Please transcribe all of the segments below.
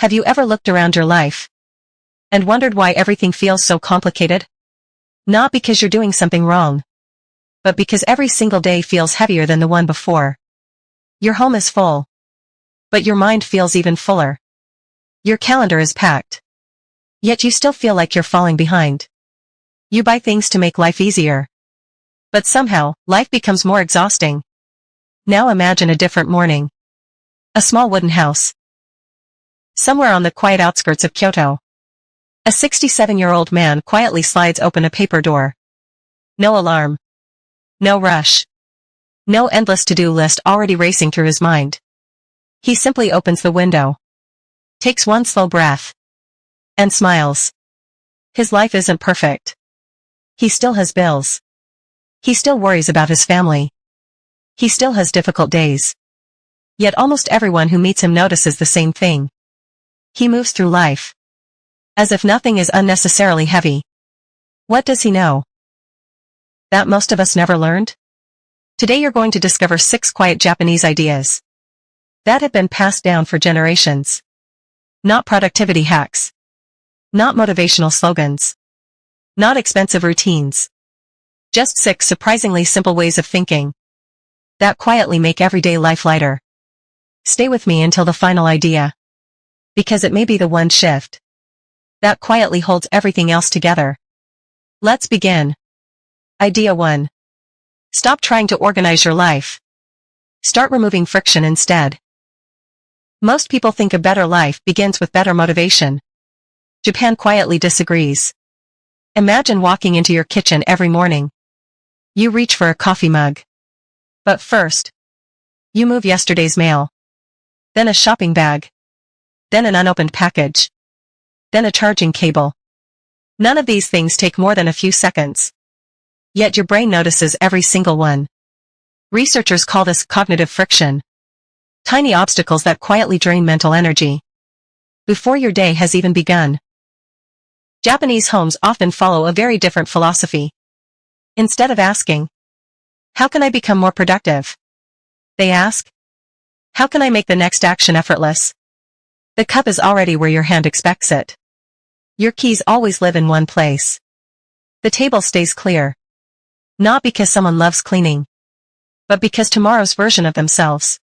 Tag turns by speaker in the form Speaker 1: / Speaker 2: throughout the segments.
Speaker 1: Have you ever looked around your life and wondered why everything feels so complicated? Not because you're doing something wrong, but because every single day feels heavier than the one before. Your home is full, but your mind feels even fuller. Your calendar is packed, yet you still feel like you're falling behind. You buy things to make life easier, but somehow, life becomes more exhausting. Now imagine a different morning. A small wooden house, somewhere on the quiet outskirts of Kyoto. A 67-year-old man quietly slides open a paper door. No alarm. No rush. No endless to-do list already racing through his mind. He simply opens the window, takes one slow breath, and smiles. His life isn't perfect. He still has bills. He still worries about his family. He still has difficult days. Yet almost everyone who meets him notices the same thing. He moves through life as if nothing is unnecessarily heavy. What does he know that most of us never learned? Today you're going to discover 6 quiet Japanese ideas that have been passed down for generations. Not productivity hacks. Not motivational slogans. Not expensive routines. Just 6 surprisingly simple ways of thinking that quietly make everyday life lighter. Stay with me until the final idea, because it may be the one shift that quietly holds everything else together. Let's begin. Idea 1. Stop trying to organize your life. Start removing friction instead. Most people think a better life begins with better motivation. Japan quietly disagrees. Imagine walking into your kitchen every morning. You reach for a coffee mug. But first, you move yesterday's mail. Then a shopping bag. Then an unopened package. Then a charging cable. None of these things take more than a few seconds. Yet your brain notices every single one. Researchers call this cognitive friction. Tiny obstacles that quietly drain mental energy before your day has even begun. Japanese homes often follow a very different philosophy. Instead of asking, "How can I become more productive?" they ask, "How can I make the next action effortless?" The cup is already where your hand expects it. Your keys always live in one place. The table stays clear. Not because someone loves cleaning, but because tomorrow's version of themselves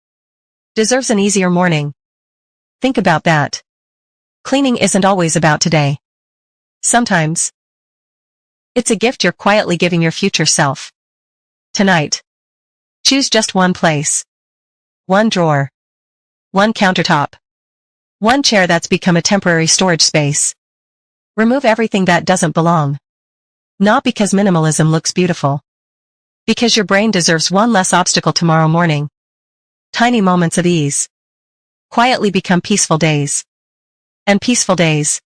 Speaker 1: deserves an easier morning. Think about that. Cleaning isn't always about today. Sometimes, it's a gift you're quietly giving your future self. Tonight, choose just one place. One drawer. One countertop. One chair that's become a temporary storage space. Remove everything that doesn't belong. Not because minimalism looks beautiful. Because your brain deserves one less obstacle tomorrow morning. Tiny moments of ease quietly become peaceful days. And peaceful days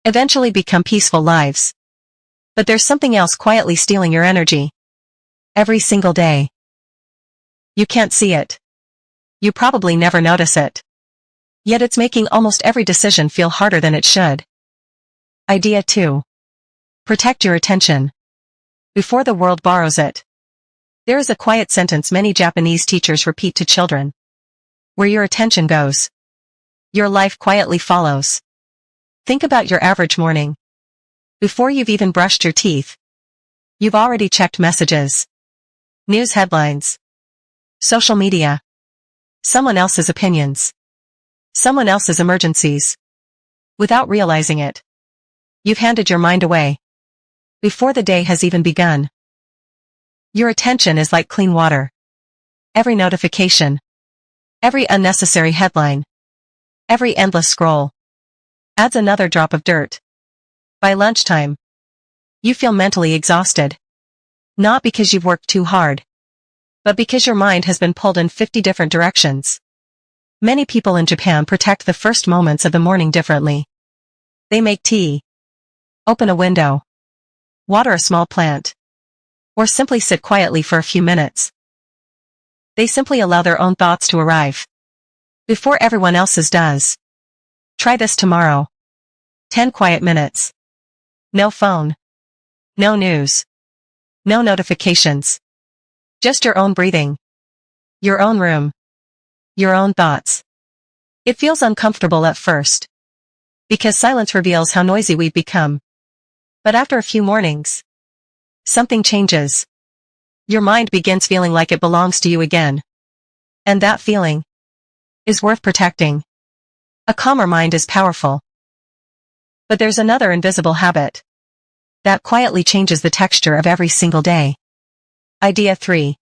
Speaker 1: eventually become peaceful lives. But there's something else quietly stealing your energy. Every single day. You can't see it. You probably never notice it. Yet it's making almost every decision feel harder than it should. Idea 2. Protect your attention before the world borrows it. There is a quiet sentence many Japanese teachers repeat to children. Where your attention goes, your life quietly follows. Think about your average morning. Before you've even brushed your teeth, you've already checked messages, news headlines, social media, someone else's opinions, someone else's emergencies. Without realizing it, you've handed your mind away before the day has even begun. Your attention is like clean water. Every notification, every unnecessary headline, every endless scroll adds another drop of dirt. By lunchtime, you feel mentally exhausted. Not because you've worked too hard, but because your mind has been pulled in 50 different directions. Many people in Japan protect the first moments of the morning differently. They make tea, open a window, water a small plant, or simply sit quietly for a few minutes. They simply allow their own thoughts to arrive before everyone else's does. Try this tomorrow. 10 quiet minutes. No phone. No news. No notifications. Just your own breathing. Your own room. Your own thoughts. It feels uncomfortable at first. Because silence reveals how noisy we've become. But after a few mornings, something changes. Your mind begins feeling like it belongs to you again. And that feeling is worth protecting. A calmer mind is powerful. But there's another invisible habit that quietly changes the texture of every single day. Idea 3.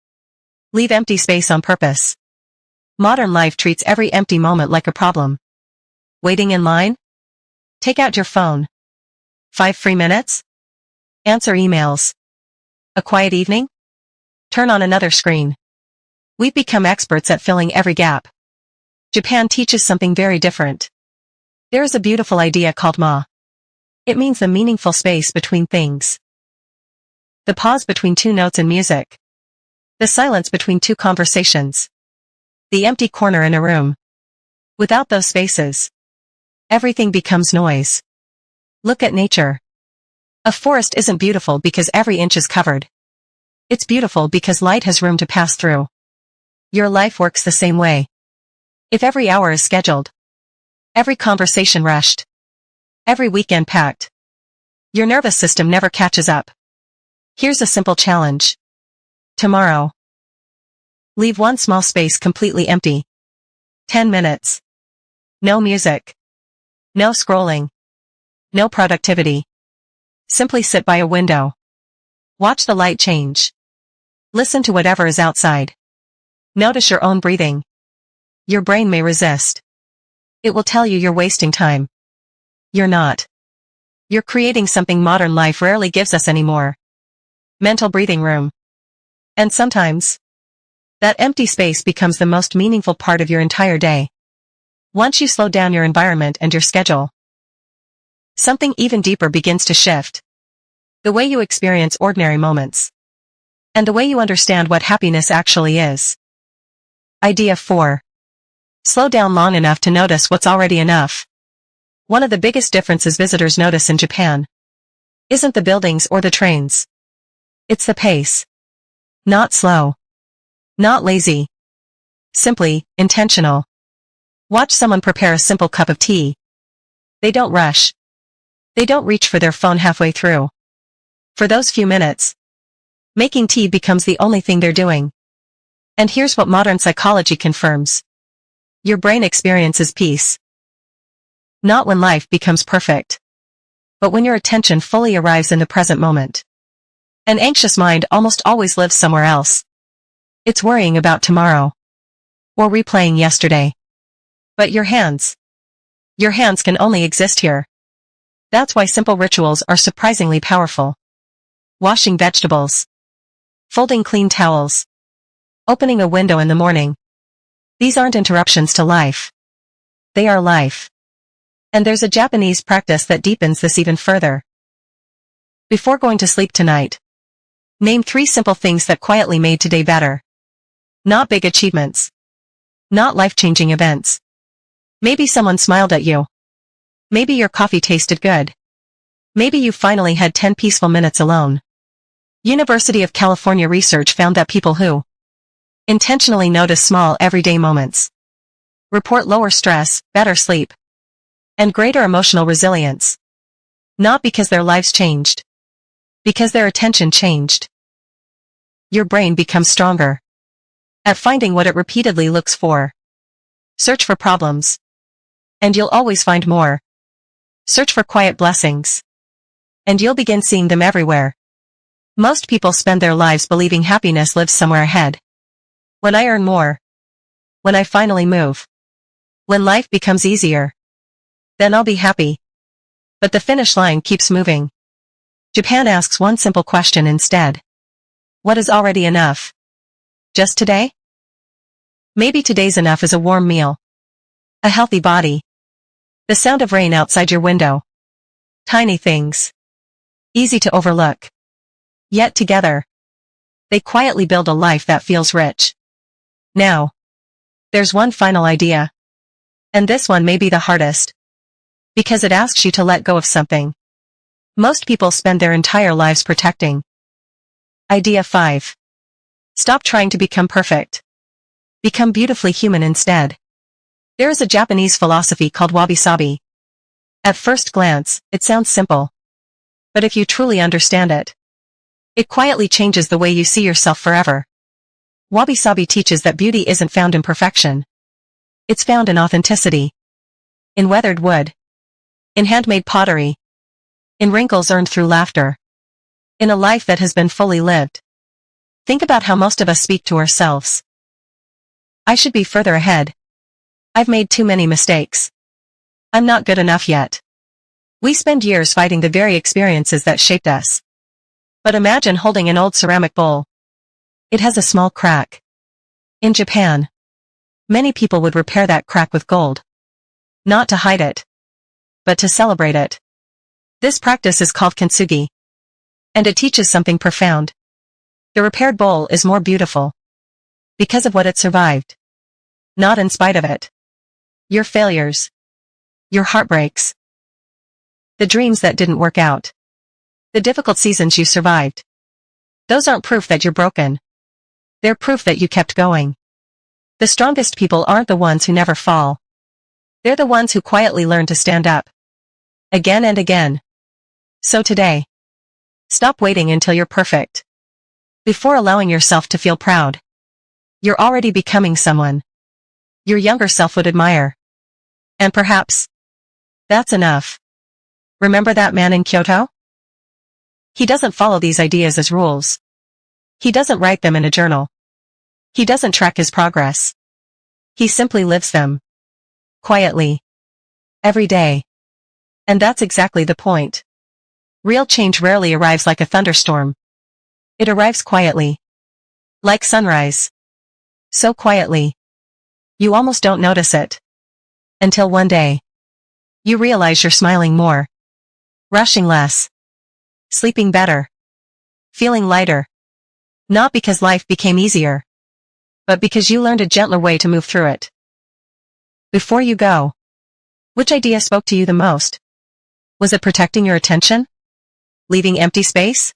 Speaker 1: Leave empty space on purpose. Modern life treats every empty moment like a problem. Waiting in line? Take out your phone. 5 free minutes? Answer emails. A quiet evening? Turn on another screen. We've become experts at filling every gap. Japan teaches something very different. There is a beautiful idea called ma. It means the meaningful space between things. The pause between two notes in music. The silence between two conversations. The empty corner in a room. Without those spaces, everything becomes noise. Look at nature. A forest isn't beautiful because every inch is covered. It's beautiful because light has room to pass through. Your life works the same way. If every hour is scheduled, every conversation rushed, every weekend packed, your nervous system never catches up. Here's a simple challenge. Tomorrow, leave one small space completely empty. 10 minutes. No music. No scrolling. No productivity. Simply sit by a window. Watch the light change. Listen to whatever is outside. Notice your own breathing. Your brain may resist. It will tell you you're wasting time. You're not. You're creating something modern life rarely gives us anymore. Mental breathing room. And sometimes, that empty space becomes the most meaningful part of your entire day. Once you slow down your environment and your schedule, something even deeper begins to shift. The way you experience ordinary moments. And the way you understand what happiness actually is. Idea 4. Slow down long enough to notice what's already enough. One of the biggest differences visitors notice in Japan isn't the buildings or the trains. It's the pace. Not slow. Not lazy. Simply, intentional. Watch someone prepare a simple cup of tea. They don't rush. They don't reach for their phone halfway through. For those few minutes, making tea becomes the only thing they're doing. And here's what modern psychology confirms. Your brain experiences peace. Not when life becomes perfect, but when your attention fully arrives in the present moment. An anxious mind almost always lives somewhere else. It's worrying about tomorrow. Or replaying yesterday. But your hands can only exist here. That's why simple rituals are surprisingly powerful. Washing vegetables. Folding clean towels. Opening a window in the morning. These aren't interruptions to life. They are life. And there's a Japanese practice that deepens this even further. Before going to sleep tonight, name 3 simple things that quietly made today better. Not big achievements. Not life-changing events. Maybe someone smiled at you. Maybe your coffee tasted good. Maybe you finally had 10 peaceful minutes alone. University of California research found that people who intentionally notice small everyday moments report lower stress, better sleep, and greater emotional resilience. Not because their lives changed, because their attention changed. Your brain becomes stronger at finding what it repeatedly looks for. Search for problems, and you'll always find more. Search for quiet blessings, and you'll begin seeing them everywhere. Most people spend their lives believing happiness lives somewhere ahead. When I earn more. When I finally move. When life becomes easier. Then I'll be happy. But the finish line keeps moving. Japan asks one simple question instead. What is already enough? Just today? Maybe today's enough is a warm meal. A healthy body. The sound of rain outside your window. Tiny things. Easy to overlook. Yet together, they quietly build a life that feels rich. Now, there's one final idea. And this one may be the hardest. Because it asks you to let go of something most people spend their entire lives protecting. Idea 5. Stop trying to become perfect. Become beautifully human instead. There is a Japanese philosophy called wabi-sabi. At first glance, it sounds simple. But if you truly understand it, it quietly changes the way you see yourself forever. Wabi-sabi teaches that beauty isn't found in perfection. It's found in authenticity. In weathered wood. In handmade pottery. In wrinkles earned through laughter. In a life that has been fully lived. Think about how most of us speak to ourselves. I should be further ahead. I've made too many mistakes. I'm not good enough yet. We spend years fighting the very experiences that shaped us. But imagine holding an old ceramic bowl. It has a small crack. In Japan, many people would repair that crack with gold. Not to hide it, but to celebrate it. This practice is called kintsugi. And it teaches something profound. The repaired bowl is more beautiful because of what it survived, not in spite of it. Your failures, your heartbreaks, the dreams that didn't work out, the difficult seasons you survived. Those aren't proof that you're broken. They're proof that you kept going. The strongest people aren't the ones who never fall. They're the ones who quietly learn to stand up. Again and again. So today, stop waiting until you're perfect. Before allowing yourself to feel proud. You're already becoming someone your younger self would admire. And perhaps that's enough. Remember that man in Kyoto? He doesn't follow these ideas as rules. He doesn't write them in a journal. He doesn't track his progress. He simply lives them. Quietly. Every day. And that's exactly the point. Real change rarely arrives like a thunderstorm. It arrives quietly. Like sunrise. So quietly. You almost don't notice it. Until one day. You realize you're smiling more. Rushing less. Sleeping better. Feeling lighter. Not because life became easier. But because you learned a gentler way to move through it. Before you go. Which idea spoke to you the most? Was it protecting your attention? Leaving empty space?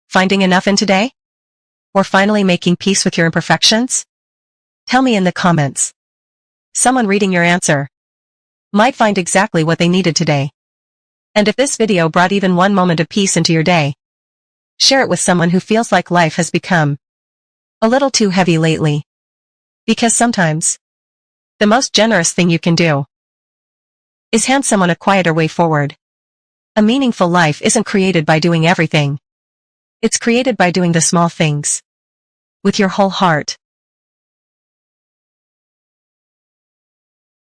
Speaker 1: Finding enough in today? Or finally making peace with your imperfections? Tell me in the comments. Someone reading your answer might find exactly what they needed today. And if this video brought even one moment of peace into your day, share it with someone who feels like life has become a little too heavy lately. Because sometimes, the most generous thing you can do is hand someone a quieter way forward. A meaningful life isn't created by doing everything. It's created by doing the small things with your whole heart.